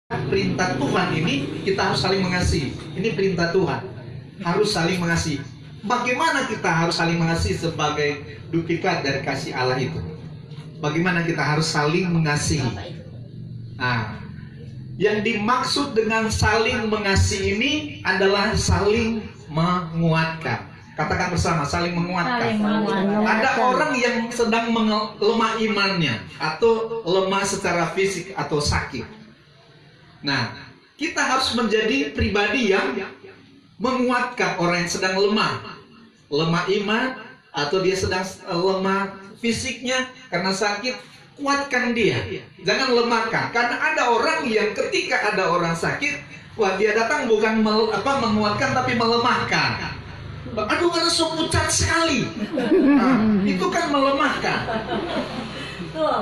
perintah Tuhan ini kita harus saling mengasihi. Ini perintah Tuhan, harus saling mengasihi. Bagaimana kita harus saling mengasihi sebagai duplikat dari kasih Allah itu? Bagaimana kita harus saling mengasihi? Nah, yang dimaksud dengan saling mengasihi ini adalah saling menguatkan. Katakan bersama, saling menguatkan. Ada orang yang sedang lemah imannya, atau lemah secara fisik atau sakit. Nah, kita harus menjadi pribadi yang menguatkan orang yang sedang lemah iman, atau dia sedang lemah fisiknya karena sakit. Kuatkan dia, jangan lemahkan. Karena ada orang yang ketika ada orang sakit, wah, dia datang bukan menguatkan tapi melemahkan. Aduh, karena so pucat sekali. Nah, itu kan melemahkan.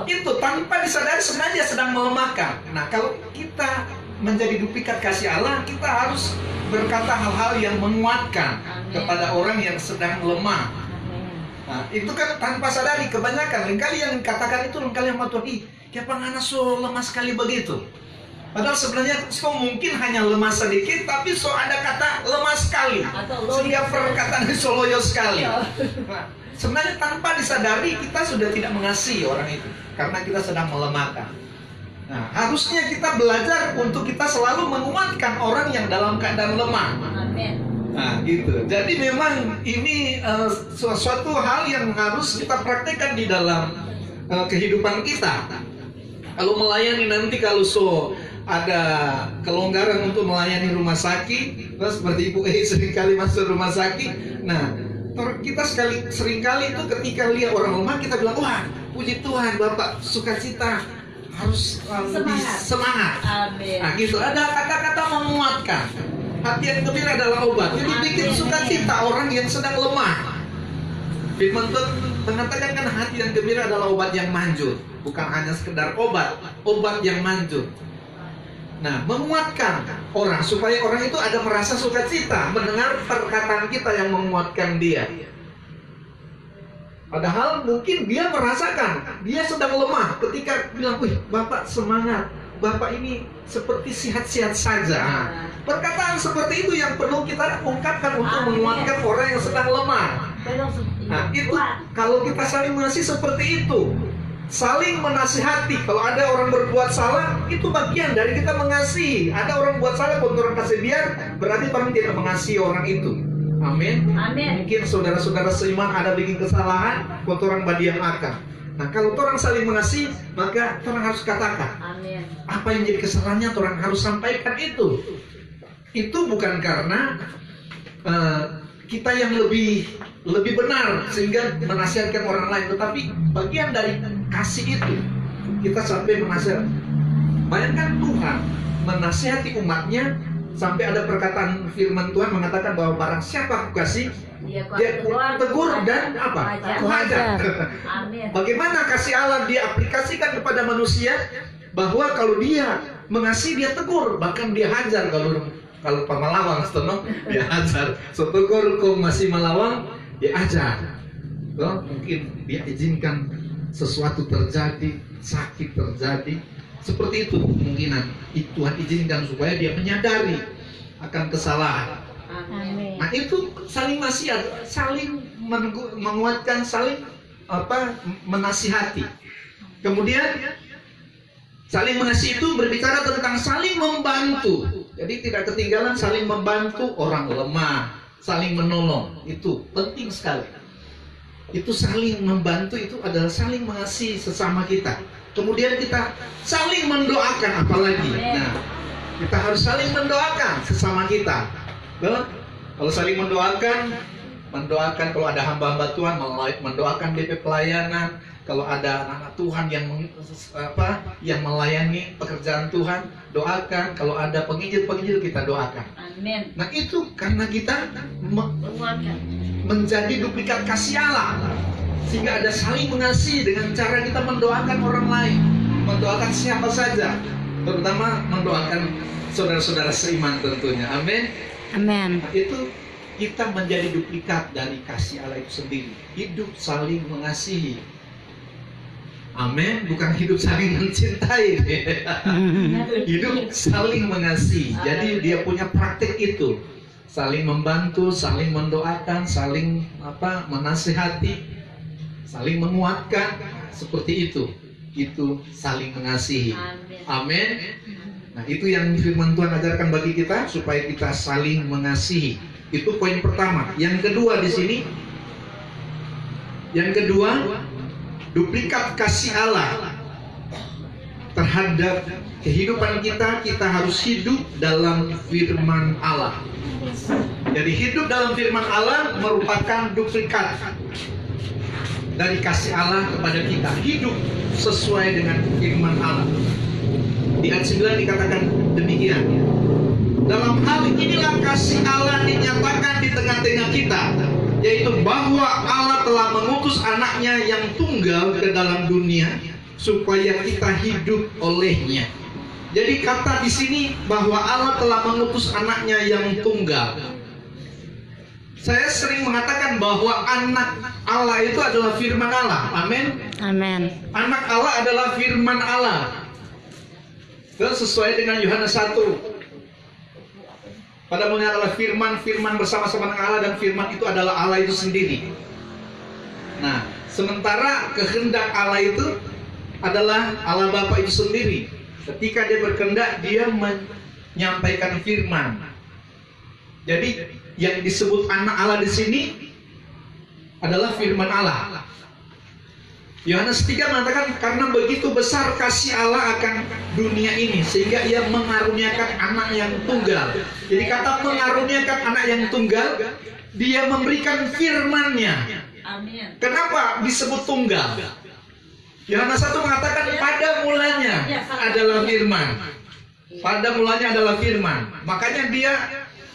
Itu tanpa disadari sebenarnya sedang melemahkan. Nah, kalau kita menjadi duplikat kasih Allah, kita harus berkata hal-hal yang menguatkan kepada orang yang sedang lemah. Nah, itu kan tanpa sadari. Kebanyakan kali yang katakan itu kali yang Tuhan, kenapa anak so lemah sekali begitu? Padahal sebenarnya so mungkin hanya lemah sedikit, tapi so ada kata lemah sekali, sehingga perkataan so loyo sekali. Nah, sebenarnya tanpa disadari kita sudah tidak mengasihi orang itu, karena kita sedang melemahkan. Nah, harusnya kita belajar untuk kita selalu menguatkan orang yang dalam keadaan lemah. Amin. Nah, gitu. Jadi memang ini suatu hal yang harus kita praktekkan di dalam kehidupan kita. Kalau melayani nanti, kalau ada kelonggaran untuk melayani rumah sakit, seperti Ibu seringkali masuk rumah sakit. Nah, kita seringkali itu ketika lihat orang lemah, kita bilang, wah, puji Tuhan, Bapak sukacita, harus semangat. Amin. Nah, gitu. Ada kata-kata menguatkan. Hati yang gembira adalah obat. Jadi bikin sukacita orang yang sedang lemah. Firman Tuhan mengatakan kan hati yang gembira adalah obat yang manjur. Bukan hanya sekedar obat yang manjur. Nah, menguatkan orang supaya orang itu ada merasa sukacita mendengar perkataan kita yang menguatkan dia. Padahal mungkin dia merasakan dia sedang lemah ketika bilang, wih, Bapak semangat, Bapak ini seperti sehat-sehat saja. Perkataan seperti itu yang perlu kita ungkapkan untuk menguatkan orang yang sedang lemah. Nah, itu kalau kita saling mengasihi seperti itu, saling menasihati. Kalau ada orang berbuat salah, itu bagian dari kita mengasihi. Ada orang buat salah, orang kasih biar, berarti orang tidak mengasihi orang itu. Amin. Amin. Mungkin saudara-saudara seiman ada bikin kesalahan, orang badiang akan. Nah, kalau orang saling mengasihi, maka orang harus katakan. Amin. Apa yang jadi kesalahannya, orang harus sampaikan itu. Itu bukan karena kita yang lebih benar sehingga menasihatkan orang lain, tetapi bagian dari kasih itu kita sampai menasihat. Bayangkan Tuhan menasihati umatnya, sampai ada perkataan firman Tuhan mengatakan bahwa barang siapa aku kasih, dia tegur dan apa? Kuhajar. Bagaimana kasih Allah diaplikasikan kepada manusia? Bahwa kalau dia mengasihi, dia tegur, bahkan dia hajar. Kalau pamalawang setelah dia hajar. So tegur kau masih melawang, dia ajar. Mungkin dia izinkan sesuatu terjadi, sakit terjadi. Seperti itu kemungkinan Tuhan izinkan supaya dia menyadari akan kesalahan. Amin. Nah, itu saling nasihat, saling menguatkan, saling menasihati. Kemudian saling mengasihi itu berbicara tentang saling membantu. Jadi tidak ketinggalan saling membantu orang lemah, saling menolong. Itu penting sekali. Itu saling membantu, itu adalah saling mengasihi sesama kita. Kemudian kita saling mendoakan, apalagi. Nah, kita harus saling mendoakan sesama kita. Kalau saling mendoakan kalau ada hamba-hamba Tuhan, mendoakan DP pelayanan. Kalau ada anak Tuhan yang melayani pekerjaan Tuhan, doakan. Kalau ada penginjil kita doakan. Amin. Nah, itu karena kita menjadi duplikat kasih Allah, sehingga ada saling mengasihi dengan cara kita mendoakan orang lain, mendoakan siapa saja, terutama mendoakan saudara-saudara seiman tentunya. Amin. Amin. Nah, itu kita menjadi duplikat dari kasih Allah itu sendiri. Hidup saling mengasihi. Amin. Bukan hidup saling mencintai. Hidup saling mengasihi. Jadi dia punya praktik itu. Saling membantu, saling mendoakan, saling menasihati, saling menguatkan. Seperti itu. Itu saling mengasihi. Amin. Nah, itu yang firman Tuhan ajarkan bagi kita, supaya kita saling mengasihi. Itu poin pertama. Yang kedua di sini, duplikat kasih Allah terhadap kehidupan kita. Kita harus hidup dalam firman Allah. Jadi hidup dalam firman Allah merupakan duplikat dari kasih Allah kepada kita. Hidup sesuai dengan firman Allah. Di ayat 9 dikatakan demikian. Dalam hal inilah kasih Allah dinyatakan di tengah-tengah kita, yaitu bahwa Allah telah mengutus anaknya yang tunggal ke dalam dunia supaya kita hidup olehnya. Jadi kata di sini bahwa Allah telah mengutus anaknya yang tunggal. Saya sering mengatakan bahwa anak Allah itu adalah firman Allah. Amin. Amin. Anak Allah adalah firman Allah. Dan sesuai dengan Yohanes 1. Pada mulanya adalah firman bersama-sama dengan Allah, dan firman itu adalah Allah itu sendiri. Nah, sementara kehendak Allah itu adalah Allah Bapa itu sendiri. Ketika dia berkehendak, dia menyampaikan firman. Jadi yang disebut anak Allah di sini adalah firman Allah. Yohanes 3 mengatakan, karena begitu besar kasih Allah akan dunia ini, sehingga ia mengaruniakan anak yang tunggal. Jadi kata mengaruniakan anak yang tunggal, dia memberikan firman-Nya. Amin. Kenapa disebut tunggal? Yohanes 1 mengatakan pada mulanya adalah firman. Pada mulanya adalah firman. Makanya dia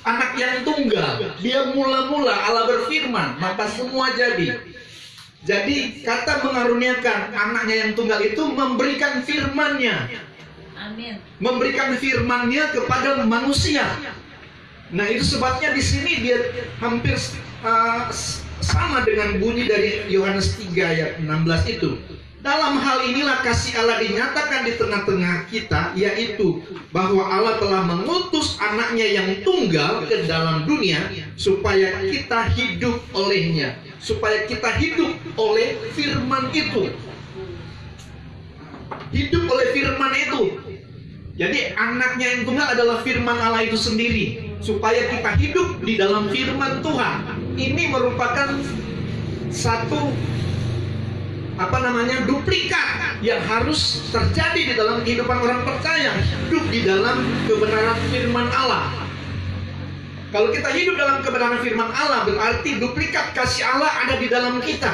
anak yang tunggal. Dia mula-mula Allah berfirman, maka semua jadi. Jadi kata mengaruniakan anaknya yang tunggal itu memberikan firman-Nya. Amin. Memberikan firman-Nya kepada manusia. Nah, itu sebabnya di sini dia hampir sama dengan bunyi dari Yohanes 3 ayat 16 itu. Dalam hal inilah kasih Allah dinyatakan di tengah-tengah kita, yaitu bahwa Allah telah mengutus anaknya yang tunggal ke dalam dunia supaya kita hidup olehnya, supaya kita hidup oleh firman itu. Hidup oleh firman itu. Jadi anaknya yang tunggal adalah firman Allah itu sendiri, supaya kita hidup di dalam firman Tuhan. Ini merupakan satu duplikat yang harus terjadi di dalam kehidupan orang percaya, hidup di dalam kebenaran firman Allah. Kalau kita hidup dalam kebenaran firman Allah, berarti duplikat kasih Allah ada di dalam kita.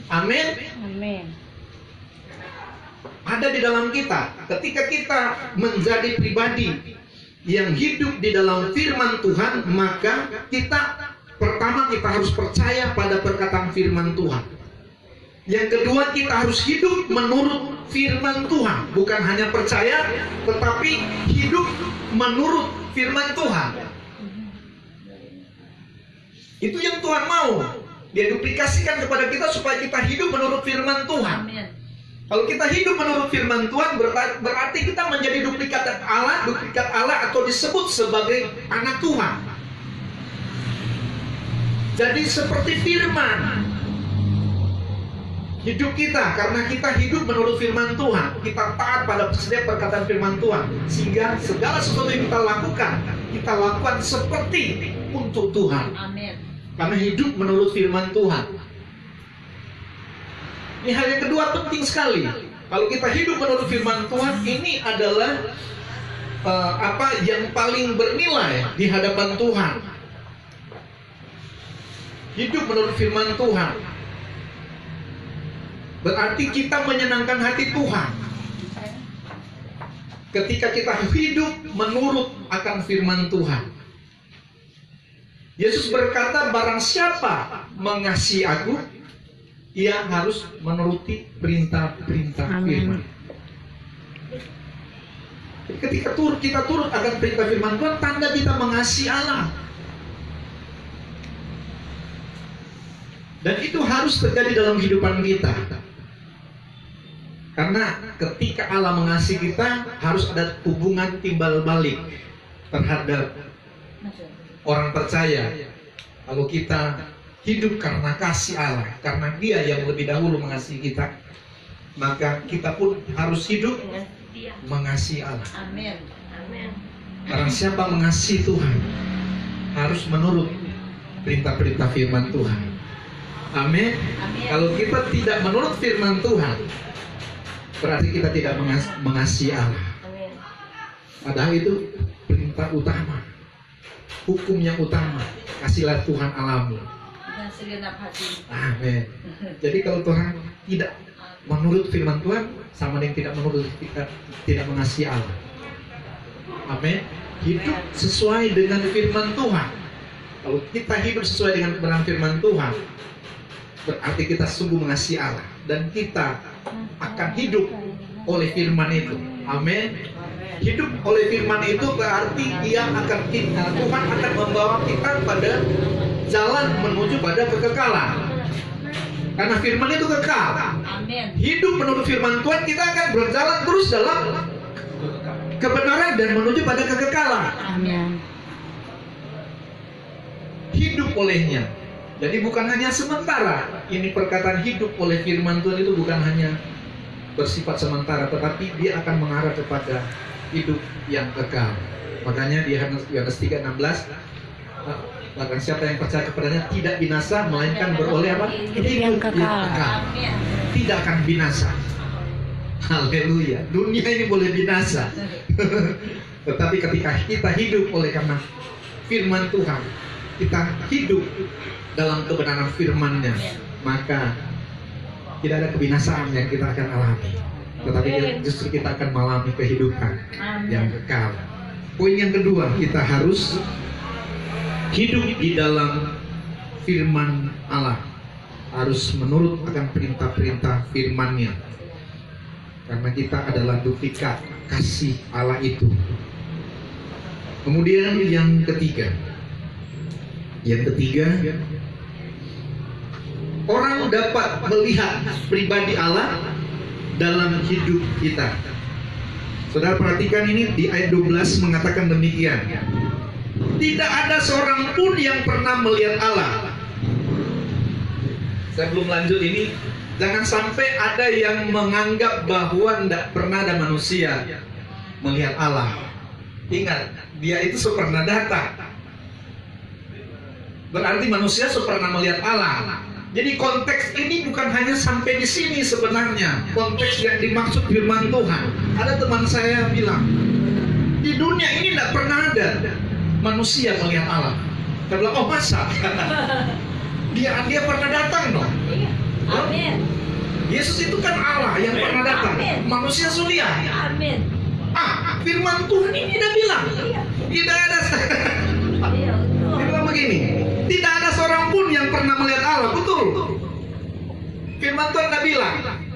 Amin. Amin. Ada di dalam kita. Ketika kita menjadi pribadi yang hidup di dalam firman Tuhan, maka pertama kita harus percaya pada perkataan firman Tuhan. Yang kedua, kita harus hidup menurut firman Tuhan. Bukan hanya percaya, tetapi hidup menurut firman Tuhan. Itu yang Tuhan mau. Dia duplikasikan kepada kita supaya kita hidup menurut firman Tuhan. Amin. Kalau kita hidup menurut firman Tuhan, berarti kita menjadi duplikat Allah atau disebut sebagai anak Tuhan. Jadi seperti firman hidup kita, karena kita hidup menurut firman Tuhan, kita taat pada setiap perkataan firman Tuhan, sehingga segala sesuatu yang kita lakukan seperti untuk Tuhan. Amin. Karena hidup menurut firman Tuhan. Ini hal yang kedua penting sekali. Kalau kita hidup menurut firman Tuhan, ini adalah yang paling bernilai di hadapan Tuhan. Hidup menurut firman Tuhan berarti kita menyenangkan hati Tuhan. Ketika kita hidup menurut akan firman Tuhan. Yesus berkata, barang siapa mengasihi aku, ia harus menuruti perintah-perintah firman. Ketika kita turut akan perintah firman Tuhan, tanda kita mengasihi Allah. Dan itu harus terjadi dalam kehidupan kita. Karena ketika Allah mengasihi kita, harus ada hubungan timbal balik terhadap orang percaya. Kalau kita hidup karena kasih Allah, karena Dia yang lebih dahulu mengasihi kita, maka kita pun harus hidup mengasihi Allah. Amin. Amin. Barang siapa mengasihi Tuhan, harus menurut perintah-perintah firman Tuhan. Amin. Kalau kita tidak menurut firman Tuhan, berarti kita tidak mengasihi Allah. Padahal itu perintah utama, hukum yang utama. Kasihlah Tuhan Allahmu. Amin. Jadi kalau Tuhan tidak menurut firman Tuhan, sama dengan tidak menurut, tidak mengasihi Allah. Amin. Hidup sesuai dengan firman Tuhan. Kalau kita hidup sesuai dengan kebenaran firman Tuhan, berarti kita sungguh mengasihi Allah, dan kita akan hidup oleh firman itu. Amin. Hidup oleh firman itu berarti Tuhan akan membawa kita pada jalan menuju pada kekekalan. Karena firman itu kekal. Hidup menurut firman Tuhan, kita akan berjalan terus dalam kebenaran dan menuju pada kekekalan. Amin. Hidup olehnya. Jadi bukan hanya sementara. Ini perkataan hidup oleh firman Tuhan itu bukan hanya bersifat sementara, tetapi dia akan mengarah kepada hidup yang kekal. Makanya di Yohanes 3:16, bahkan siapa yang percaya kepadanya tidak binasa, melainkan beroleh apa? Hidup yang kekal. Tidak akan binasa. Haleluya. Dunia ini boleh binasa, tetapi ketika kita hidup oleh karena firman Tuhan, kita hidup dalam kebenaran firman-Nya, maka tidak ada kebinasaan yang kita akan alami, tetapi justru kita akan mengalami kehidupan yang kekal. Poin yang kedua, kita harus hidup di dalam firman Allah, harus menurut akan perintah-perintah firman-Nya, karena kita adalah duplikat kasih Allah itu. Kemudian yang ketiga, orang dapat melihat pribadi Allah dalam hidup kita. Saudara perhatikan ini di ayat 12 mengatakan demikian. Tidak ada seorang pun yang pernah melihat Allah. Saya belum lanjut ini. Jangan sampai ada yang menganggap bahwa tidak pernah ada manusia melihat Allah. Ingat, dia itu pernah datang. Berarti manusia pernah melihat Allah. Jadi konteks ini bukan hanya sampai di sini sebenarnya. Konteks yang dimaksud firman Tuhan. Ada teman saya bilang, di dunia ini tidak pernah ada manusia melihat Allah. Saya bilang, oh masa? dia pernah datang dong. Amin. Yesus itu kan Allah yang pernah datang. Manusia sulia. Amin. Firman Tuhan ini tidak bilang. Tidak ada. Dia bilang begini. Tidak ada seorang pun yang pernah melihat Allah. Betul. Firman Tuhan tidak bilang.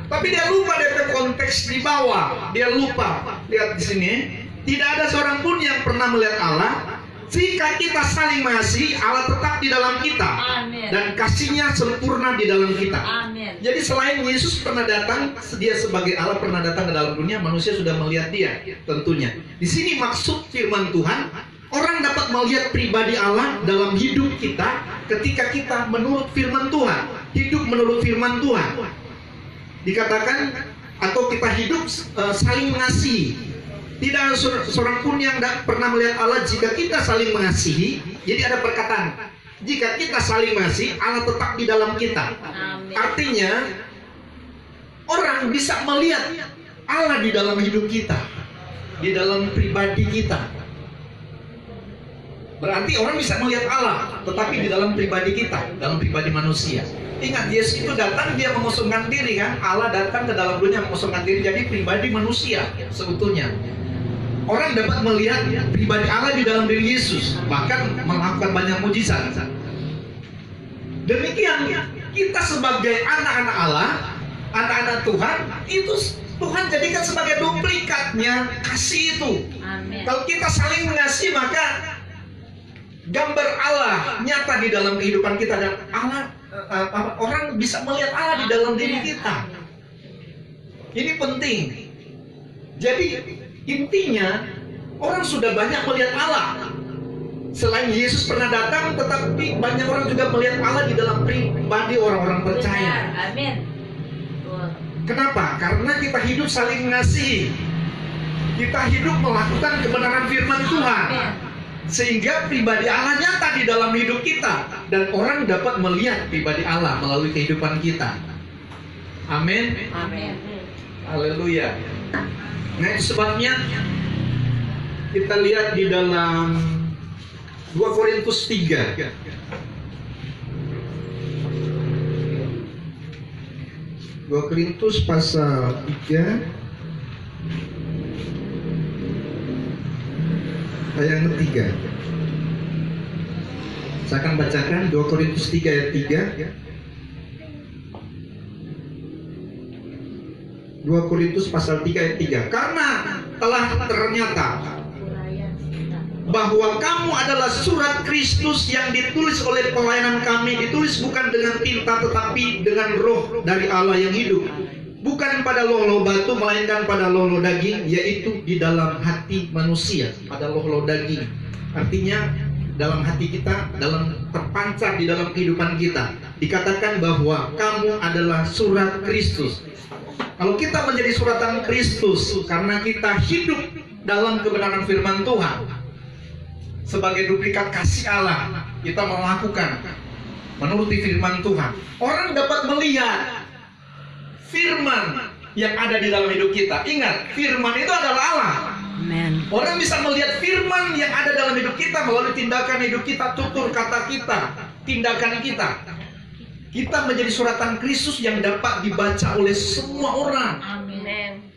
Tapi dia lupa dari konteks di bawah. Dia lupa. Lihat di sini. Tidak ada seorang pun yang pernah melihat Allah. Jika kita saling mengasihi, Allah tetap di dalam kita. Amin. Dan kasih-Nya sempurna di dalam kita. Amin. Jadi selain Yesus pernah datang, dia sebagai Allah pernah datang ke dalam dunia, manusia sudah melihat dia tentunya. Di sini maksud firman Tuhan, orang dapat melihat pribadi Allah dalam hidup kita ketika kita menurut firman Tuhan, hidup menurut firman Tuhan. Dikatakan atau kita hidup saling mengasihi. Tidak ada seorang pun yang pernah melihat Allah jika kita saling mengasihi. Jadi ada perkataan, jika kita saling mengasihi, Allah tetap di dalam kita. Amin. Artinya orang bisa melihat Allah di dalam hidup kita, di dalam pribadi kita. Berarti orang bisa melihat Allah, tetapi di dalam pribadi kita, dalam pribadi manusia. Ingat, Yesus itu datang, dia mengosongkan diri kan. Allah datang ke dalam dunia mengosongkan diri, jadi pribadi manusia seutuhnya. Orang dapat melihat pribadi Allah di dalam diri Yesus, bahkan melakukan banyak mujizat. Demikian kita sebagai anak-anak Allah, anak-anak Tuhan, itu Tuhan jadikan sebagai duplikatnya kasih itu. Amin. Kalau kita saling mengasihi, maka gambar Allah nyata di dalam kehidupan kita, dan Allah orang bisa melihat Allah di dalam diri kita. Ini penting. Jadi intinya orang sudah banyak melihat Allah. Selain Yesus pernah datang, tetapi banyak orang juga melihat Allah di dalam pribadi orang-orang percaya. Amin. Kenapa? Karena kita hidup saling mengasihi. Kita hidup melakukan kebenaran firman Tuhan. Sehingga pribadi Allah nyata di dalam hidup kita. Dan orang dapat melihat pribadi Allah melalui kehidupan kita. Amin. Amin. Haleluya. Nah, itu sebabnya kita lihat di dalam 2 Korintus 3. 2 Korintus pasal 3 ayat 3. Saya akan bacakan 2 Korintus 3 ayat 3. 2 Korintus pasal 3 ayat 3. Karena telah ternyata bahwa kamu adalah surat Kristus yang ditulis oleh pelayanan kami, ditulis bukan dengan tinta tetapi dengan roh dari Allah yang hidup, bukan pada loh-loh batu melainkan pada loh-loh daging, yaitu di dalam hati manusia. Pada loh-loh daging artinya dalam hati kita, dalam terpancar di dalam kehidupan kita. Dikatakan bahwa kamu adalah surat Kristus. Kalau kita menjadi suratan Kristus karena kita hidup dalam kebenaran firman Tuhan, sebagai duplikat kasih Allah, kita melakukan menuruti firman Tuhan. Orang dapat melihat firman yang ada di dalam hidup kita. Ingat, firman itu adalah Allah. Amen. Orang bisa melihat firman yang ada dalam hidup kita melalui tindakan hidup kita, tutur kata kita, tindakan kita. Kita menjadi suratan Kristus yang dapat dibaca oleh semua orang. Amin.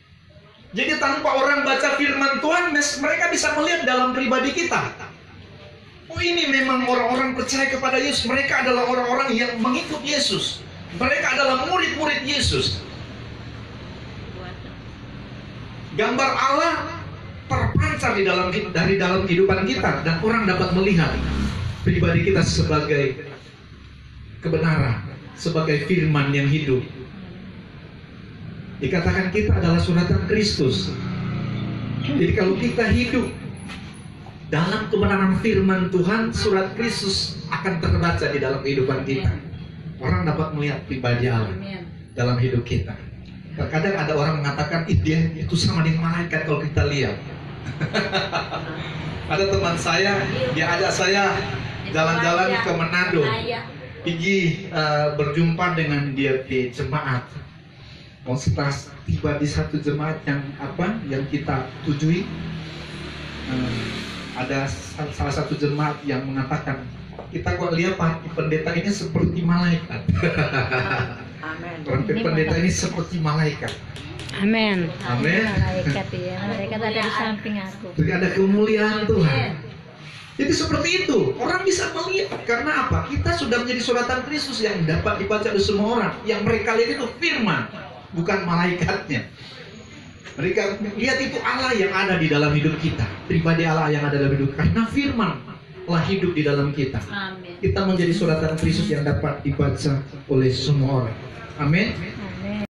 Jadi tanpa orang baca firman Tuhan, mereka bisa melihat dalam pribadi kita. Oh, ini memang orang-orang percaya kepada Yesus. Mereka adalah orang-orang yang mengikut Yesus. Mereka adalah murid-murid Yesus. Gambar Allah terpancar dari dalam kehidupan kita, dan orang dapat melihat pribadi kita sebagai kebenaran, sebagai firman yang hidup. Dikatakan kita adalah suratan Kristus. Jadi kalau kita hidup dalam kebenaran firman Tuhan, surat Kristus akan terbaca di dalam kehidupan kita. Orang dapat melihat pribadi Allah dalam hidup kita. Terkadang ada orang mengatakan, dia itu sama dengan malaikat kalau kita lihat. Ada teman saya, dia ajak saya jalan-jalan ke Manado, pergi berjumpa dengan dia di jemaat. Setelah tiba di satu jemaat yang kita tujui, ada salah satu jemaat yang mengatakan, kita kok lihat Pak pendeta ini seperti malaikat. Pendeta ini seperti malaikat. Amin. Amin. Malaikat ya, malaikat ada di samping aku. Jadi ada kemuliaan Tuhan. Jadi seperti itu, orang bisa melihat. Karena apa? Kita sudah menjadi suratan Kristus yang dapat dibaca oleh semua orang. Yang mereka lihat itu firman, bukan malaikatnya. Mereka lihat itu Allah yang ada di dalam hidup kita, pribadi Allah yang ada dalam hidup kita. Karena firman telah hidup di dalam kita. Amin. Kita menjadi suratan Kristus yang dapat dibaca oleh semua orang. Amin.